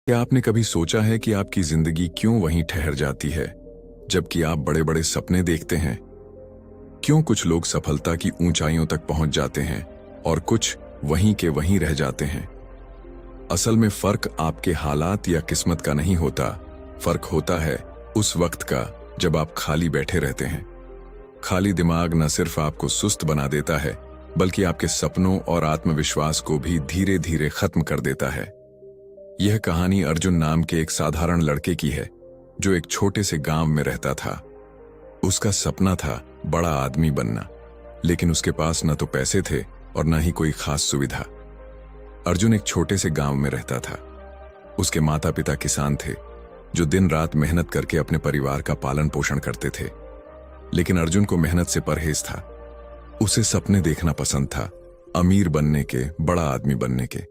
क्या आपने कभी सोचा है कि आपकी जिंदगी क्यों वहीं ठहर जाती है जबकि आप बड़े बड़े सपने देखते हैं? क्यों कुछ लोग सफलता की ऊंचाइयों तक पहुंच जाते हैं और कुछ वहीं के वहीं रह जाते हैं? असल में फर्क आपके हालात या किस्मत का नहीं होता, फर्क होता है उस वक्त का जब आप खाली बैठे रहते हैं। खाली दिमाग न सिर्फ आपको सुस्त बना देता है बल्कि आपके सपनों और आत्मविश्वास को भी धीरे धीरे खत्म कर देता है। यह कहानी अर्जुन नाम के एक साधारण लड़के की है जो एक छोटे से गांव में रहता था। उसका सपना था बड़ा आदमी बनना, लेकिन उसके पास न तो पैसे थे और न ही कोई खास सुविधा। अर्जुन एक छोटे से गांव में रहता था। उसके माता पिता किसान थे जो दिन रात मेहनत करके अपने परिवार का पालन पोषण करते थे, लेकिन अर्जुन को मेहनत से परहेज था। उसे सपने देखना पसंद था, अमीर बनने के, बड़ा आदमी बनने के,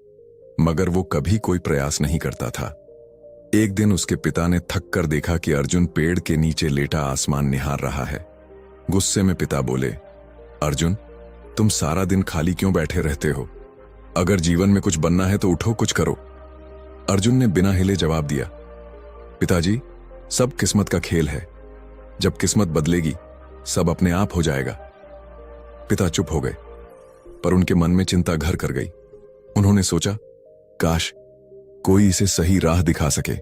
मगर वो कभी कोई प्रयास नहीं करता था। एक दिन उसके पिता ने थक कर देखा कि अर्जुन पेड़ के नीचे लेटा आसमान निहार रहा है। गुस्से में पिता बोले, अर्जुन, तुम सारा दिन खाली क्यों बैठे रहते हो? अगर जीवन में कुछ बनना है तो उठो, कुछ करो। अर्जुन ने बिना हिले जवाब दिया, पिताजी, सब किस्मत का खेल है। जब किस्मत बदलेगी सब अपने आप हो जाएगा। पिता चुप हो गए, पर उनके मन में चिंता घर कर गई। उन्होंने सोचा, काश कोई इसे सही राह दिखा सके।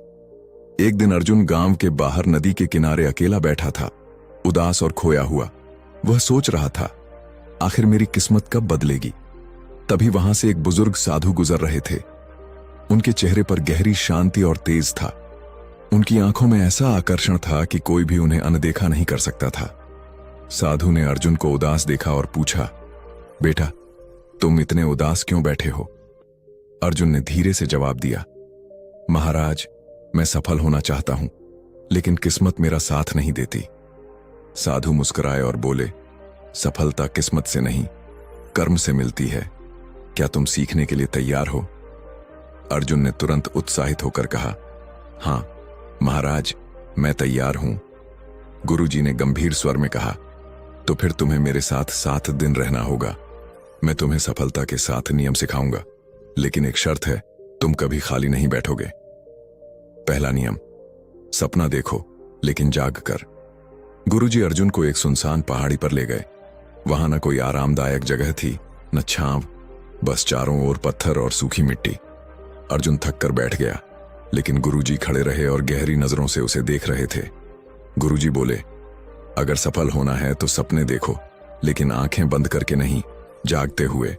एक दिन अर्जुन गांव के बाहर नदी के किनारे अकेला बैठा था, उदास और खोया हुआ। वह सोच रहा था, आखिर मेरी किस्मत कब बदलेगी? तभी वहां से एक बुजुर्ग साधु गुजर रहे थे। उनके चेहरे पर गहरी शांति और तेज था। उनकी आंखों में ऐसा आकर्षण था कि कोई भी उन्हें अनदेखा नहीं कर सकता था। साधु ने अर्जुन को उदास देखा और पूछा, बेटा, तुम इतने उदास क्यों बैठे हो? अर्जुन ने धीरे से जवाब दिया, महाराज, मैं सफल होना चाहता हूं, लेकिन किस्मत मेरा साथ नहीं देती। साधु मुस्कुराए और बोले, सफलता किस्मत से नहीं, कर्म से मिलती है। क्या तुम सीखने के लिए तैयार हो? अर्जुन ने तुरंत उत्साहित होकर कहा, हां महाराज, मैं तैयार हूं। गुरुजी ने गंभीर स्वर में कहा, तो फिर तुम्हें मेरे साथ 7 दिन रहना होगा। मैं तुम्हें सफलता के 7 नियम सिखाऊंगा, लेकिन एक शर्त है, तुम कभी खाली नहीं बैठोगे। पहला नियम, सपना देखो लेकिन जाग कर। गुरुजी अर्जुन को एक सुनसान पहाड़ी पर ले गए। वहां न कोई आरामदायक जगह थी, न छांव, बस चारों ओर पत्थर और सूखी मिट्टी। अर्जुन थक कर बैठ गया, लेकिन गुरुजी खड़े रहे और गहरी नजरों से उसे देख रहे थे। गुरुजी बोले, अगर सफल होना है तो सपने देखो, लेकिन आंखें बंद करके नहीं, जागते हुए,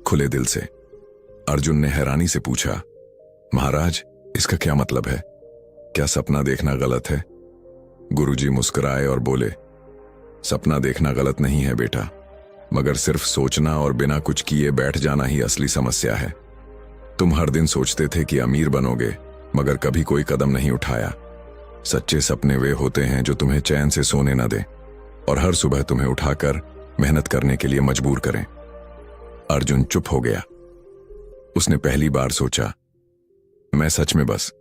खुले दिल से। अर्जुन ने हैरानी से पूछा, महाराज, इसका क्या मतलब है? क्या सपना देखना गलत है? गुरुजी मुस्कुराए और बोले, सपना देखना गलत नहीं है बेटा, मगर सिर्फ सोचना और बिना कुछ किए बैठ जाना ही असली समस्या है। तुम हर दिन सोचते थे कि अमीर बनोगे, मगर कभी कोई कदम नहीं उठाया। सच्चे सपने वे होते हैं जो तुम्हें चैन से सोने न दें और हर सुबह तुम्हें उठाकर मेहनत करने के लिए मजबूर करें। अर्जुन चुप हो गया। उसने पहली बार सोचा, मैं सच में बस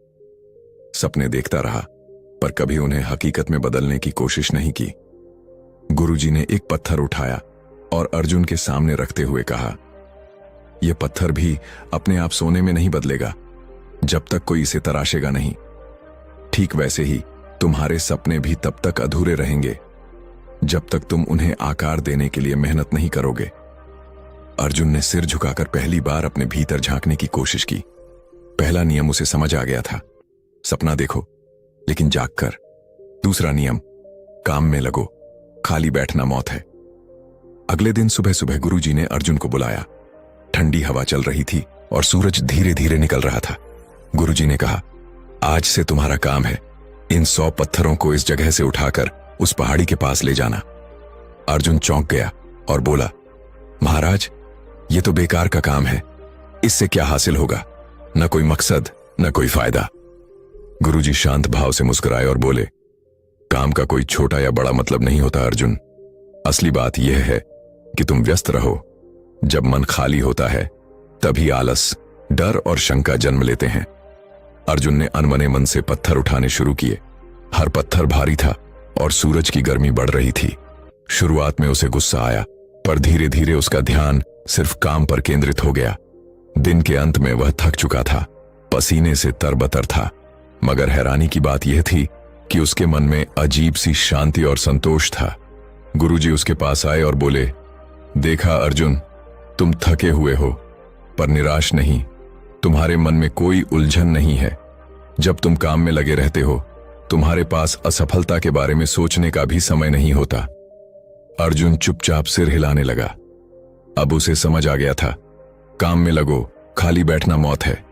सपने देखता रहा, पर कभी उन्हें हकीकत में बदलने की कोशिश नहीं की। गुरुजी ने एक पत्थर उठाया और अर्जुन के सामने रखते हुए कहा, यह पत्थर भी अपने आप सोने में नहीं बदलेगा जब तक कोई इसे तराशेगा नहीं। ठीक वैसे ही तुम्हारे सपने भी तब तक अधूरे रहेंगे जब तक तुम उन्हें आकार देने के लिए मेहनत नहीं करोगे। अर्जुन ने सिर झुकाकर पहली बार अपने भीतर झांकने की कोशिश की। पहला नियम उसे समझ आ गया था, सपना देखो लेकिन जाग कर। दूसरा नियम, काम में लगो, खाली बैठना मौत है। अगले दिन सुबह सुबह गुरुजी ने अर्जुन को बुलाया। ठंडी हवा चल रही थी और सूरज धीरे धीरे निकल रहा था। गुरुजी ने कहा, आज से तुम्हारा काम है इन 100 पत्थरों को इस जगह से उठाकर उस पहाड़ी के पास ले जाना। अर्जुन चौंक गया और बोला, महाराज, ये तो बेकार का काम है, इससे क्या हासिल होगा? न कोई मकसद, न कोई फायदा। गुरुजी शांत भाव से मुस्कुराए और बोले, काम का कोई छोटा या बड़ा मतलब नहीं होता अर्जुन। असली बात यह है कि तुम व्यस्त रहो। जब मन खाली होता है तभी आलस, डर और शंका जन्म लेते हैं। अर्जुन ने अनमने मन से पत्थर उठाने शुरू किए। हर पत्थर भारी था और सूरज की गर्मी बढ़ रही थी। शुरुआत में उसे गुस्सा आया, पर धीरे धीरे उसका ध्यान सिर्फ काम पर केंद्रित हो गया। दिन के अंत में वह थक चुका था, पसीने से तरबतर था, मगर हैरानी की बात यह थी कि उसके मन में अजीब सी शांति और संतोष था। गुरुजी उसके पास आए और बोले, देखा अर्जुन, तुम थके हुए हो पर निराश नहीं। तुम्हारे मन में कोई उलझन नहीं है। जब तुम काम में लगे रहते हो, तुम्हारे पास असफलता के बारे में सोचने का भी समय नहीं होता। अर्जुन चुपचाप सिर हिलाने लगा। अब उसे समझ आ गया था, काम में लगो, खाली बैठना मौत है।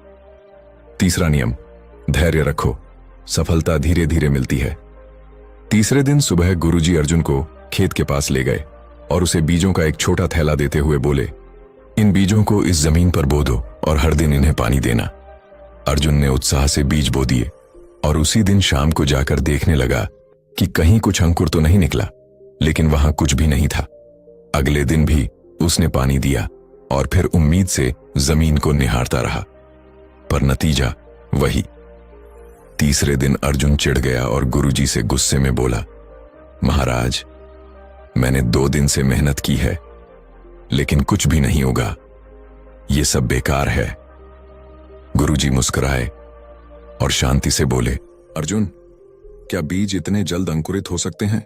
तीसरा नियम, धैर्य रखो, सफलता धीरे धीरे मिलती है। तीसरे दिन सुबह गुरुजी अर्जुन को खेत के पास ले गए और उसे बीजों का एक छोटा थैला देते हुए बोले, इन बीजों को इस जमीन पर बो दो और हर दिन इन्हें पानी देना। अर्जुन ने उत्साह से बीज बो दिए और उसी दिन शाम को जाकर देखने लगा कि कहीं कुछ अंकुर तो नहीं निकला, लेकिन वहां कुछ भी नहीं था। अगले दिन भी उसने पानी दिया और फिर उम्मीद से जमीन को निहारता रहा, पर नतीजा वही। तीसरे दिन अर्जुन चिढ़ गया और गुरुजी से गुस्से में बोला, महाराज, मैंने 2 दिन से मेहनत की है, लेकिन कुछ भी नहीं होगा, ये सब बेकार है। गुरुजी मुस्कुराए और शांति से बोले, अर्जुन, क्या बीज इतने जल्द अंकुरित हो सकते हैं?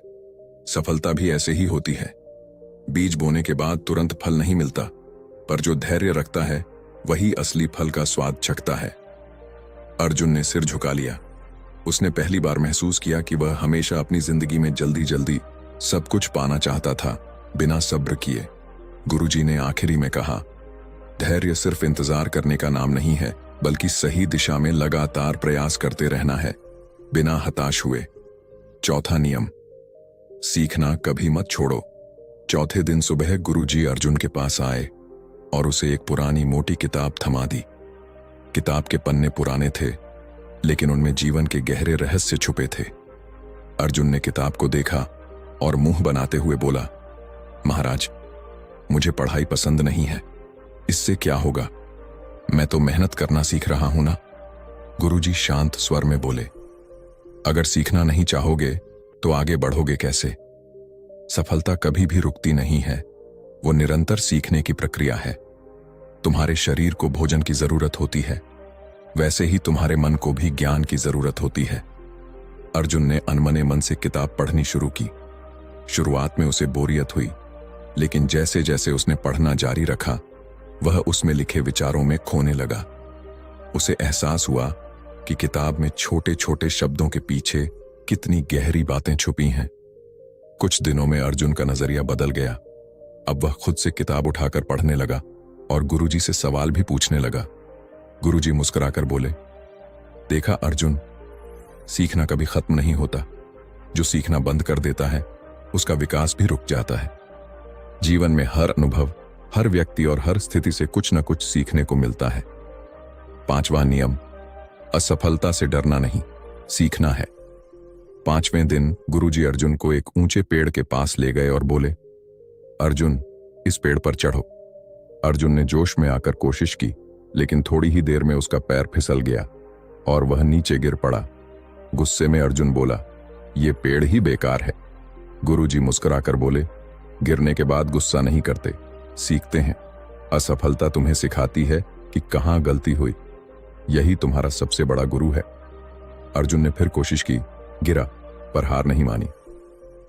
सफलता भी ऐसे ही होती है। बीज बोने के बाद तुरंत फल नहीं मिलता, पर जो धैर्य रखता है वही असली फल का स्वाद चखता है। अर्जुन ने सिर झुका लिया। उसने पहली बार महसूस किया कि वह हमेशा अपनी जिंदगी में जल्दी जल्दी सब कुछ पाना चाहता था, बिना सब्र किए। गुरुजी ने आखिरी में कहा, धैर्य सिर्फ इंतजार करने का नाम नहीं है, बल्कि सही दिशा में लगातार प्रयास करते रहना है, बिना हताश हुए। चौथा नियम, सीखना कभी मत छोड़ो। चौथे दिन सुबह गुरुजी अर्जुन के पास आए और उसे एक पुरानी मोटी किताब थमा दी। किताब के पन्ने पुराने थे, लेकिन उनमें जीवन के गहरे रहस्य छुपे थे। अर्जुन ने किताब को देखा और मुंह बनाते हुए बोला, महाराज, मुझे पढ़ाई पसंद नहीं है, इससे क्या होगा? मैं तो मेहनत करना सीख रहा हूं ना। गुरुजी शांत स्वर में बोले, अगर सीखना नहीं चाहोगे तो आगे बढ़ोगे कैसे? सफलता कभी भी रुकती नहीं है, वो निरंतर सीखने की प्रक्रिया है। तुम्हारे शरीर को भोजन की जरूरत होती है, वैसे ही तुम्हारे मन को भी ज्ञान की जरूरत होती है। अर्जुन ने अनमने मन से किताब पढ़नी शुरू की। शुरुआत में उसे बोरियत हुई, लेकिन जैसे जैसे उसने पढ़ना जारी रखा, वह उसमें लिखे विचारों में खोने लगा। उसे एहसास हुआ कि किताब में छोटे छोटे शब्दों के पीछे कितनी गहरी बातें छुपी हैं। कुछ दिनों में अर्जुन का नजरिया बदल गया। अब वह खुद से किताब उठाकर पढ़ने लगा और गुरुजी से सवाल भी पूछने लगा। गुरुजी मुस्कुराकर बोले, देखा अर्जुन, सीखना कभी खत्म नहीं होता। जो सीखना बंद कर देता है, उसका विकास भी रुक जाता है। जीवन में हर अनुभव, हर व्यक्ति और हर स्थिति से कुछ न कुछ सीखने को मिलता है। पांचवा नियम, असफलता से डरना नहीं, सीखना है। पांचवें दिन गुरुजी अर्जुन को एक ऊंचे पेड़ के पास ले गए और बोले, अर्जुन, इस पेड़ पर चढ़ो। अर्जुन ने जोश में आकर कोशिश की, लेकिन थोड़ी ही देर में उसका पैर फिसल गया और वह नीचे गिर पड़ा। गुस्से में अर्जुन बोला, यह पेड़ ही बेकार है। गुरुजी मुस्कुराकर बोले, गिरने के बाद गुस्सा नहीं करते, सीखते हैं। असफलता तुम्हें सिखाती है कि कहां गलती हुई। यही तुम्हारा सबसे बड़ा गुरु है। अर्जुन ने फिर कोशिश की, गिरा, पर हार नहीं मानी।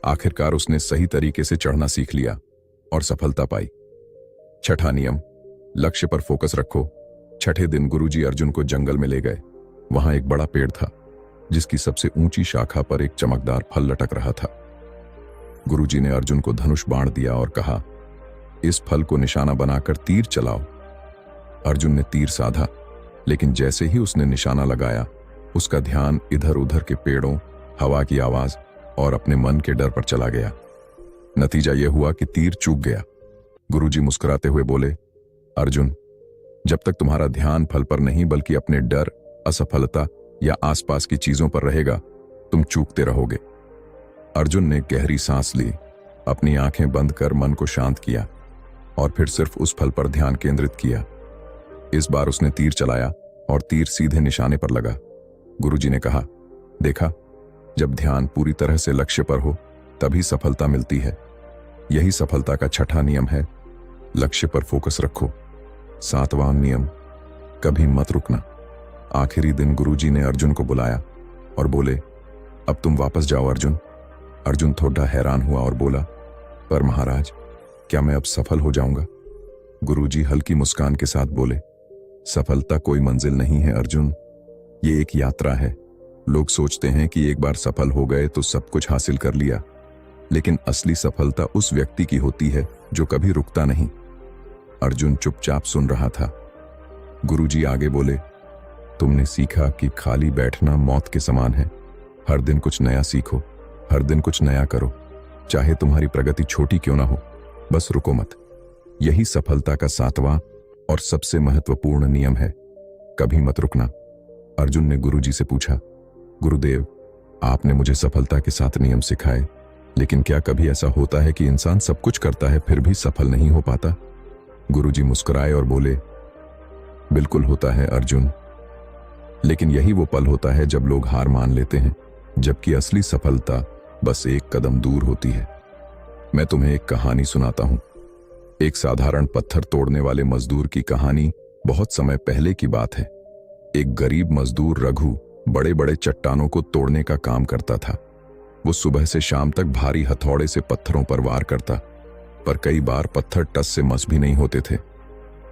आखिरकार उसने सही तरीके से चढ़ना सीख लिया और सफलता पाई। छठा नियम, लक्ष्य पर फोकस रखो। छठे दिन गुरुजी अर्जुन को जंगल में ले गए। वहां एक बड़ा पेड़ था, जिसकी सबसे ऊंची शाखा पर एक चमकदार फल लटक रहा था। गुरुजी ने अर्जुन को धनुष बाण दिया और कहा, इस फल को निशाना बनाकर तीर चलाओ। अर्जुन ने तीर साधा, लेकिन जैसे ही उसने निशाना लगाया, उसका ध्यान इधर उधर के पेड़ों, हवा की आवाज और अपने मन के डर पर चला गया। नतीजा यह हुआ कि तीर चूक गया। गुरुजी मुस्कुराते हुए बोले, अर्जुन, जब तक तुम्हारा ध्यान फल पर नहीं बल्कि अपने डर, असफलता या आसपास की चीजों पर रहेगा, तुम चूकते रहोगे। अर्जुन ने गहरी सांस ली, अपनी आंखें बंद कर मन को शांत किया और फिर सिर्फ उस फल पर ध्यान केंद्रित किया। इस बार उसने तीर चलाया और तीर सीधे निशाने पर लगा। गुरुजी ने कहा, देखा, जब ध्यान पूरी तरह से लक्ष्य पर हो तभी सफलता मिलती है। यही सफलता का छठा नियम है, लक्ष्य पर फोकस रखो। सातवां नियम, कभी मत रुकना। आखिरी दिन गुरुजी ने अर्जुन को बुलाया और बोले, अब तुम वापस जाओ अर्जुन। अर्जुन थोड़ा हैरान हुआ और बोला, पर महाराज, क्या मैं अब सफल हो जाऊंगा? गुरुजी हल्की मुस्कान के साथ बोले, सफलता कोई मंजिल नहीं है अर्जुन, ये एक यात्रा है। लोग सोचते हैं कि एक बार सफल हो गए तो सब कुछ हासिल कर लिया, लेकिन असली सफलता उस व्यक्ति की होती है जो कभी रुकता नहीं। अर्जुन चुपचाप सुन रहा था। गुरुजी आगे बोले, तुमने सीखा कि खाली बैठना मौत के समान है। हर दिन कुछ नया सीखो, हर दिन कुछ नया करो, चाहे तुम्हारी प्रगति छोटी क्यों ना हो, बस रुको मत। यही सफलता का 7वां और सबसे महत्वपूर्ण नियम है, कभी मत रुकना। अर्जुन ने गुरुजी से पूछा, गुरुदेव, आपने मुझे सफलता के 7 नियम सिखाए, लेकिन क्या कभी ऐसा होता है कि इंसान सब कुछ करता है फिर भी सफल नहीं हो पाता? गुरुजी मुस्कुराए और बोले, बिल्कुल होता है अर्जुन, लेकिन यही वो पल होता है जब लोग हार मान लेते हैं, जबकि असली सफलता बस एक कदम दूर होती है। मैं तुम्हें एक कहानी सुनाता हूं, एक साधारण पत्थर तोड़ने वाले मजदूर की कहानी। बहुत समय पहले की बात है। एक गरीब मजदूर रघु बड़े बड़े चट्टानों को तोड़ने का काम करता था। वो सुबह से शाम तक भारी हथौड़े से पत्थरों पर वार करता, पर कई बार पत्थर टस से मस भी नहीं होते थे।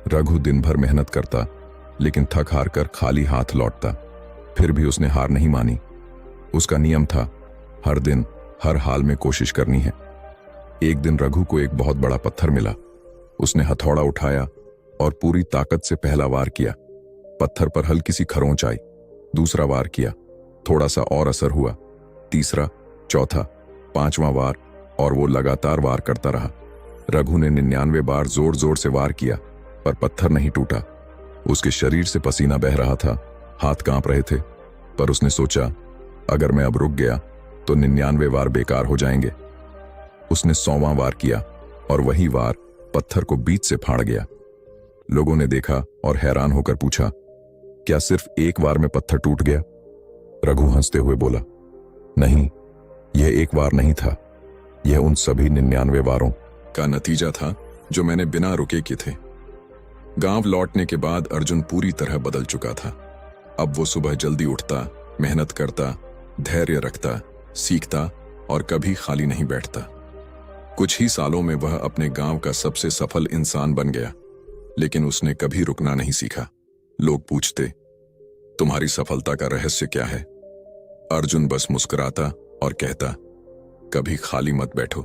रघु दिन भर मेहनत करता, लेकिन थक हार कर खाली हाथ लौटता। फिर भी उसने हार नहीं मानी। उसका नियम था, हर दिन हर हाल में कोशिश करनी है। एक दिन रघु को एक बहुत बड़ा पत्थर मिला। उसने हथौड़ा उठाया और पूरी ताकत से पहला वार किया। पत्थर पर हल्की सी खरोंच आई। दूसरा वार किया, थोड़ा सा और असर हुआ। तीसरा, चौथा, 5वां वार, और वो लगातार वार करता रहा। रघु ने 99 बार जोर जोर से वार किया, पर पत्थर नहीं टूटा। उसके शरीर से पसीना बह रहा था, हाथ कांप रहे थे, पर उसने सोचा, अगर मैं अब रुक गया तो 99 वार बेकार हो जाएंगे। उसने 100वां वार किया और वही वार पत्थर को बीच से फाड़ गया। लोगों ने देखा और हैरान होकर पूछा, क्या सिर्फ एक वार में पत्थर टूट गया? रघु हंसते हुए बोला, नहीं, यह एक वार नहीं था, यह उन सभी 99 वारों का नतीजा था जो मैंने बिना रुके किए थे। गांव लौटने के बाद अर्जुन पूरी तरह बदल चुका था। अब वो सुबह जल्दी उठता, मेहनत करता, धैर्य रखता, सीखता और कभी खाली नहीं बैठता। कुछ ही सालों में वह अपने गांव का सबसे सफल इंसान बन गया, लेकिन उसने कभी रुकना नहीं सीखा। लोग पूछते, तुम्हारी सफलता का रहस्य क्या है? अर्जुन बस मुस्कुराता और कहता, कभी खाली मत बैठो।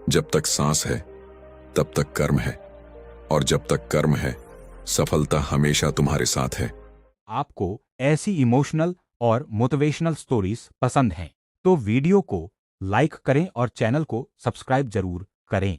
जब तक सांस है तब तक कर्म है, और जब तक कर्म है सफलता हमेशा तुम्हारे साथ है। आपको ऐसी इमोशनल और मोटिवेशनल स्टोरीज पसंद हैं तो वीडियो को लाइक करें और चैनल को सब्सक्राइब जरूर करें।